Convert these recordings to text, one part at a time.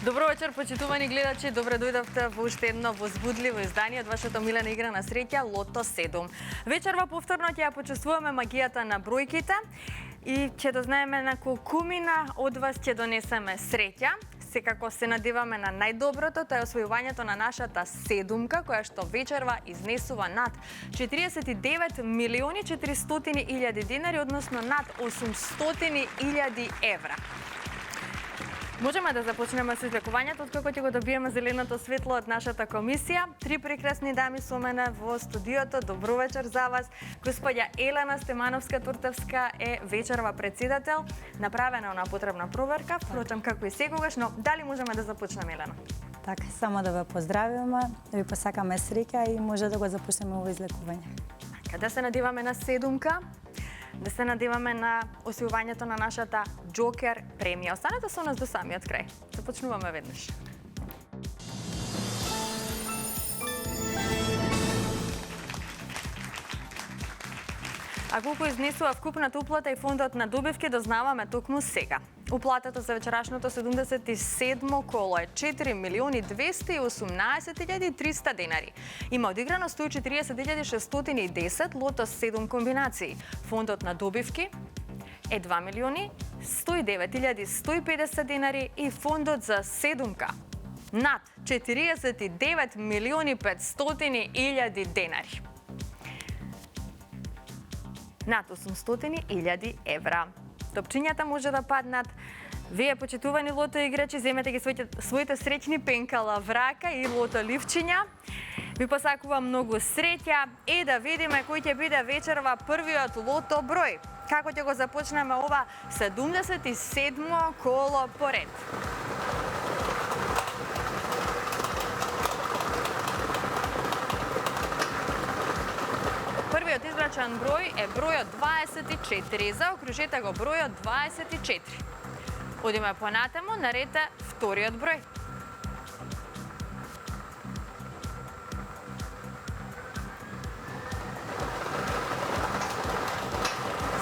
Добро вечер, почитувани гледачи. Добре дојдовте во уште едно возбудливо издание од вашата милена игра на среќа Лото 7. Вечерва повторно ќе ја почувствуваме магијата на бројките и ќе дознаеме на колкумина од вас ќе донесеме среќа. Секако се надеваме на најдоброто, тоа е освојувањето на нашата седумка, која што вечерва изнесува над 49 милиони 400 илјади денари, односно над 800 илјади евра. Можеме да започнеме со извлекувањето, откако ќе го добиеме зеленото светло од нашата комисија. Три прекрасни дами со мене во студиото. Добро вечер за вас. Господја Елена Стемановска-Туртевска е вечерва председател. Направена она потребна проверка, впрочем како и секогаш, но дали можеме да започнеме, Елена? Така, само да ве поздравиме, да ви посакаме среќа и може да го започнеме ово излекување. Да се надеваме на седумка, да се надеваме на освојувањето на нашата Джокер премија. Останете со нас до самиот крај. Започнуваме веднаш. А колку изнесува вкупната уплата и фондот на добивки, дознаваме токму сега. Уплатата за вечерашното 77 коло е 4 милиони 218 300 денари. Има одиграно 140 610 лото 7 комбинации. Фондот на добивки е 2 милиони 109 150 денари и фондот за седумка над 49 милиони 500 илјади денари. Над 800 илјади евра. Топчињата може да паднат. Вие, почитувани лото играчи, земете ги своите среќни пенкала врака и лото ливчиња. Ви посакувам многу среќа и да видиме кој ќе биде вечерва првиот лото број. Како ќе го започнеме ова 77 коло поред. Првиот изврачан број е бројот 24. Заокружете го бројот 24. Одиме понатаму, наред е вториот број.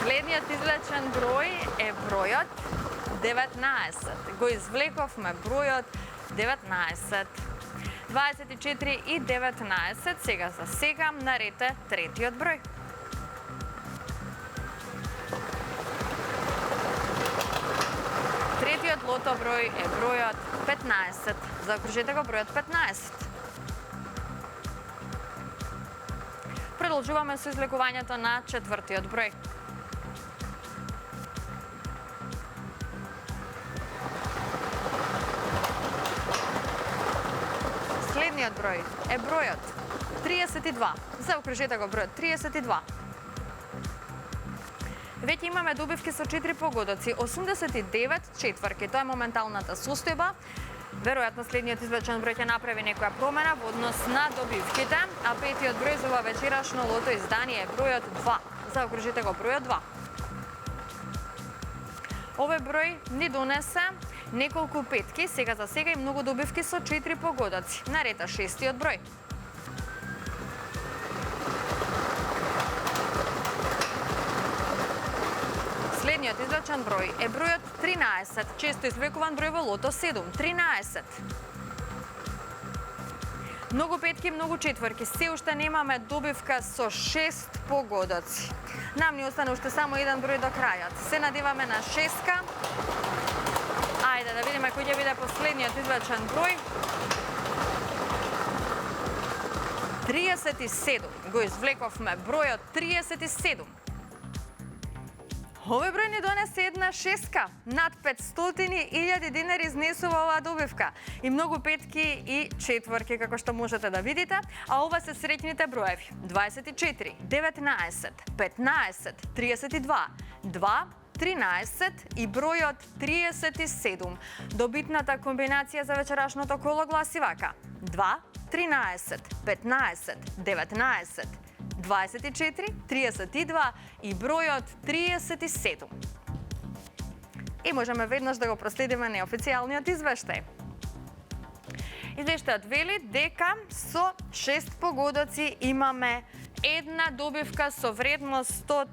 Следниот извлечен број е бројот 19. Го извлековме бројот 19. 24 и 19. Сега за сега наред е третиот број. Третиот лото број е бројот 15. Заокружете го бројот 15. Продолжуваме со извлекувањето на четвртиот број. Следниот број е бројот 32. Заокружете го бројот 32. Веќе имаме добивки со 4 погодоци, 89 четврки. Тоа е моменталната состојба. Веројатно следниот извлечен број ќе направи некоја промена во однос на добивките, а петиот број за ова вечерашно лото издание е бројот 2. Заокружете го бројот 2. Овој број ни донесе неколку петки, сега за сега и многу добивки со 4 погодоци. Наред е шестиот број. Следниот извлечен број е бројот 13, често извлекуван број во лото 7, 13. Многу петки, многу четврки, се уште немаме добивка со 6 погодоци. Нам ни остане уште само еден број до крајот. Се надеваме на шестка. Ајде да видиме кој ќе биде последниот извлечен број. 37. Го извлековме бројот 37. Овој број ни донесе една шестка. Над 500 илјади денари изнесува оваа добивка. И многу петки и четврки, како што можете да видите. А ова се среќните броеви. 24, 19, 15, 32, 2, 13 и бројот 37. Добитната комбинација за вечерашното коло гласи вака. 2, 13, 15, 19, 24, 32 и бројот 37. И можеме веднаш да го проследиме неофицијалниот извештај. Извештајот вели дека со 6 погодоци имаме една добивка со вредност од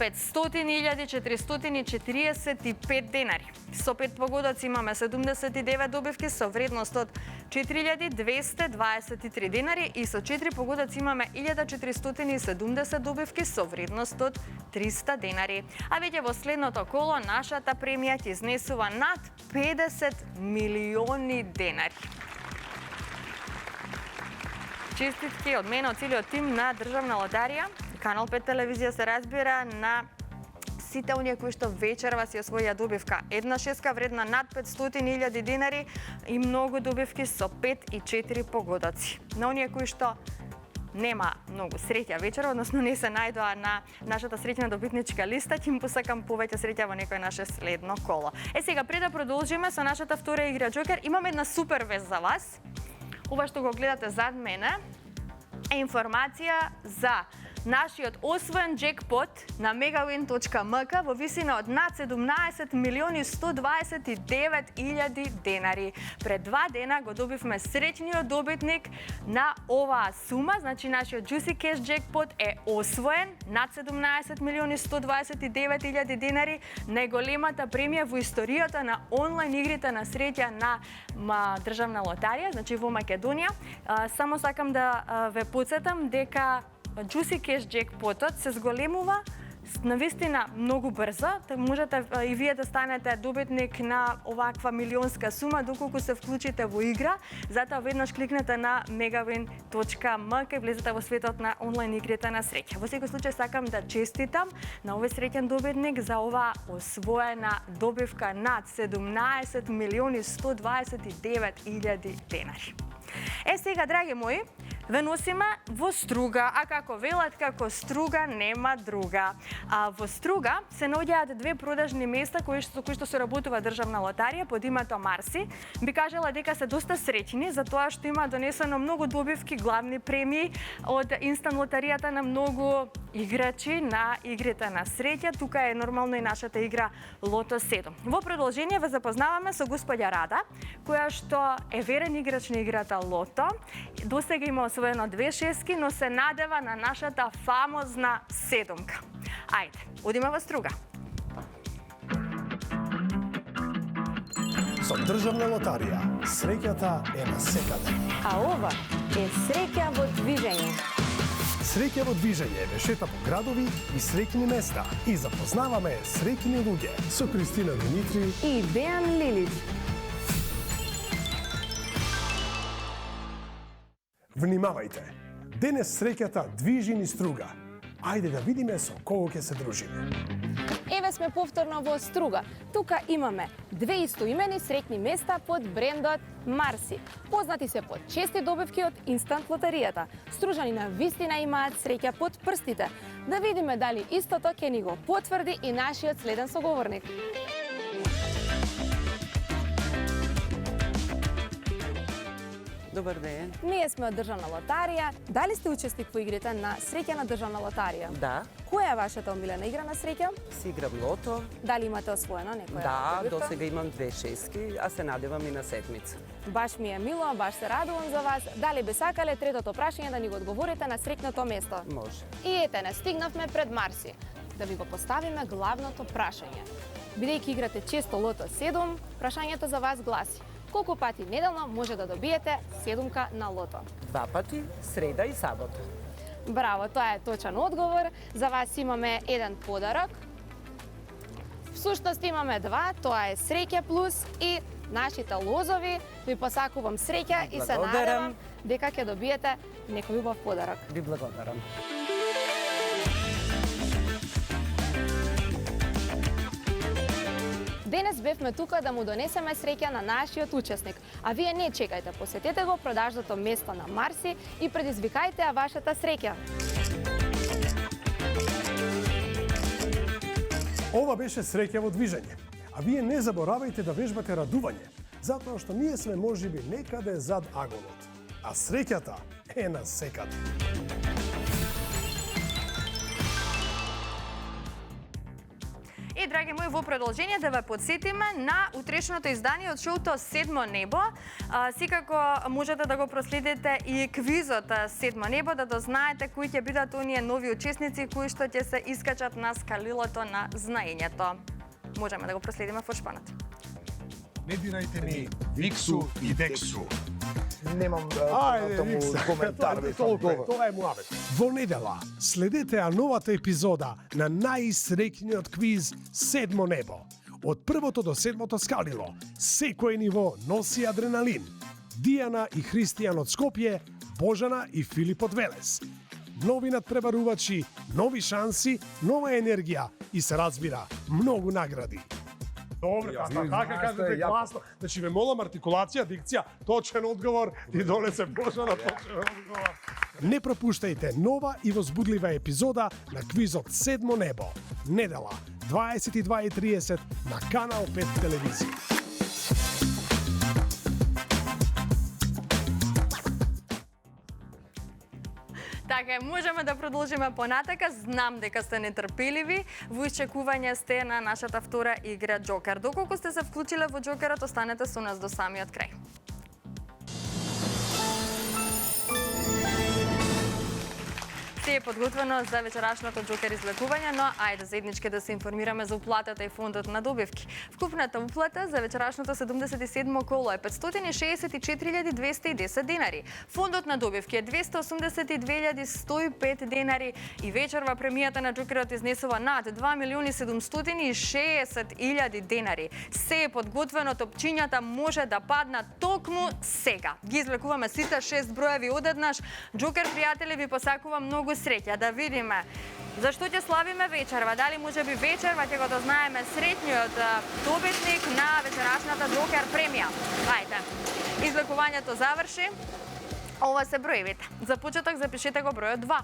500.445 денари. Со 5 погодоци имаме 79 добивки со вредност од 4.223 денари и со 4 погодоци имаме 1.470 добивки со вредност од 300 денари. А веќе во следното коло нашата премија ќе изнесува над 50 милиони денари. Честитки од мене, од целиот тим на Државна лотарија. Канал 5 телевизија се разбира на сите оние кои што вечерва си освоја добивка. Една шеска вредна над 500.000 денари и многу добивки со 5 и 4 погодоци. На оние кои што нема многу среќа вечер, односно не се најдоа на нашата среќна добитничка листа, ќе им посакам повеќе среќа во некој наше следно коло. Сега, пред да продолжиме со нашата втора игра Джокер, имам една супер вест за вас. Ова што го гледате зад мене е информација за нашиот освоен джекпот на megawin.mk во висина од над 17.129.000 денари. Пред 2 дена го добивме среќниот добитник на оваа сума, значи нашиот Juicy Cash джекпот е освоен над 17.129.000 денари, најголемата премија во историјата на онлайн игрите на среќа на Државна лотарија, значи во Македонија. Само сакам да ве потсетам дека Juicy Cash джекпотот се зголемува навистина многу брзо, можете и вие да станете добитник на оваква милионска сума доколку се вклучите во игра. Затоа веднаш кликнете на megawin.mk и влезете во светот на онлайн игрите на среќа. Во секој случај сакам да честитам на овој среќен добитник за оваа освоена добивка над 17.129.000 денари. Сега, драги мои, ве носиме во Струга, а како велат, како Струга нема друга. Во Струга се наоѓаат две продажни места кои што се работува Државна лотарија под името Марси. Би кажала дека се доста среќни за тоа што има донесено многу добивки, главни премии од инстант лотаријата на многу играчи на игрите на среќа. Тука е нормално и нашата игра Лото 7. Во продолжение ве запознаваме со господја Рада, која што е верен играч на играта Лото. Досега има освоено 2 шески, но се надева на нашата фамозна седумка. Ајде, одиме во Струга. Со Државна лотарија, среќата е насекаде. А ова е среќа во движење. Среќа во движење ве шета по градови и среќни места и запознаваме среќни луѓе со Кристина Димитри И Дејан Лилич. Внимавајте! Денес среќата движи низ Струга. Ајде да видиме со кого ќе се дружиме. Еве сме повторно во Струга. Тука имаме две истоимени среќни места под брендот Марси. Познати се под чести добивки од инстант лотаријата. Стружани на вистина имаат среќа под прстите. Да видиме дали истото ќе ни го потврди и нашиот следен соговорник. Добар ден. Ние сме од Државна лотарија. Дали сте учесник во игрите на среќа на Државна лотарија? Да, Која е вашата омилена игра на среќа? си играм лото. Дали имате освоено некоја Да, добивка? досега имам 2 шески, а се надевам и на седмица. Баш ми е мило, баш се радувам за вас. Дали би сакале третото прашање да ни го одговорите на среќното место? Може. И ете, не стигнавме пред Марси. Да ви го поставиме главното прашање. Бидејќи играте често Лото 7, прашањето за вас гласи: колку пати неделно може да добиете седумка на Лото? 2 пати, среда и сабота. Браво, тоа е точен одговор. За вас имаме еден подарок. Всушност имаме 2, тоа е Среќа плюс и нашите лозови. Ви посакувам среќа и се Благодарам. надевам дека ќе добиете некој убав подарок. Ви благодарам. Денес бевме тука да му донесеме среќа на нашиот учесник. А вие не чекајте, посетете го продажното место на Марси и предизвикајте ја вашата среќа. Ова беше среќа во движење. А вие не заборавајте да вежбате радување, затоа што ние сме можеби некаде зад аголот. А среќата е насекаде. И, драги мои, во продолжение да ве подсетиме на утрешното издание од шоуто Седмо небо. Секако можете да го проследите и квизот Седмо небо, да дознаете кои ќе бидат оние нови учесници кои што ќе се искачат на скалилото на знаењето. Можеме да го проследиме во шпанат. Не дирајте ми Виксу и Дексу. Немам коментар. Тоа е муабет. Во недела следете новата епизода на најсреќниот квиз Седмо небо. Од првото до седмото скалило, секој ниво носи адреналин. Дијана и Христијан од Скопје, Божана и Филип од Велес. Нови надпреварувачи, нови шанси, нова енергија и се разбира многу награди. Добре, така кажете гласно. Значи, ве молам артикулација, дикција, точен одговор и донесе Божана точен одговор. Не пропуштајте нова и возбудлива епизода на квизот Седмо небо. Недела, 22:30 на Канал 5 телевизија. Така, можеме да продолжиме понатака. Знам дека сте нетрпеливи. Во исчекување сте на нашата втора игра Джокер. Доколку сте се вклучиле во Джокерот, останете со нас до самиот крај. Се е подготвено за вечерашното Джокер излекување, но ајде заеднички да се информираме за уплатата и фондот на добивки. Вкупната уплата за вечерашното 77 коло е 564.210 денари. Фондот на добивки е 282.105 денари и вечерва премијата на Джокерот изнесува над 2.760.000 денари. Се е подготвено, топчињата може да паднат токму сега. Ги излекуваме сите 6 броеви одеднаш. Джокер, пријатели, ви посакувам многу среќа. Да видиме зашто ќе славиме вечерва. Дали можеби вечерва ќе го дознаеме среќниот добитник на вечерашната Джокер премија. Ајде. Излекувањето заврши. Ова се броевите. За почеток запишете го бројот 2.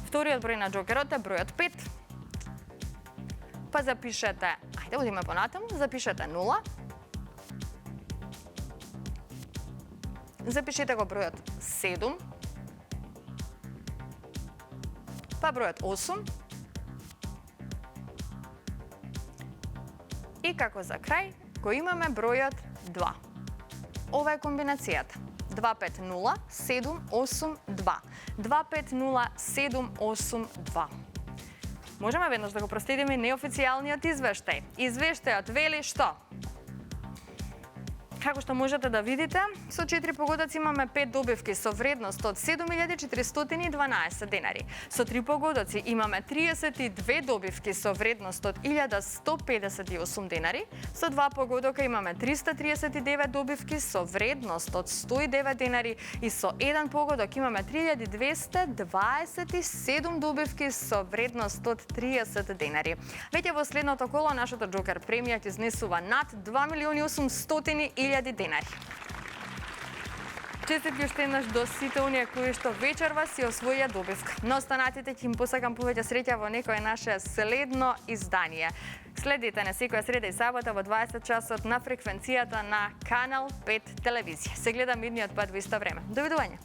Вториот број на Джокерот е бројот 5. Па запишете, ајде одиме понатаму, запишете 0. Запишете го бројот 7. Па бројот 8. И како за крај, го имаме бројот 2. Ова е комбинацијата. 250-782. 250-782. Можеме веднаш да го проследиме неофицијалниот извештај. Извештајот вели што? Како што можете да видите, со 4 погодоци имаме 5 добивки со вредност од 7.412 денари. Со 3 погодоци имаме 32 добивки со вредност од 1.158 денари. Со 2 погодока имаме 339 добивки со вредност од 109 денари и со 1 погодок имаме 3227 добивки со вредност од 30 денари. Веќе во следното коло нашата Джокер премија ќе изнесува над 2.800.000 денари. Честитки уште еднаш до сите оние кои што вечерва си освоија добивка. На останатите ќе им посакам повеќе среќа во некое наше следно издание. Следите на секоја среда и сабота во 20 часот на фреквенцијата на Канал 5 телевизија. Се гледам идниот пат во исто време. Довидување.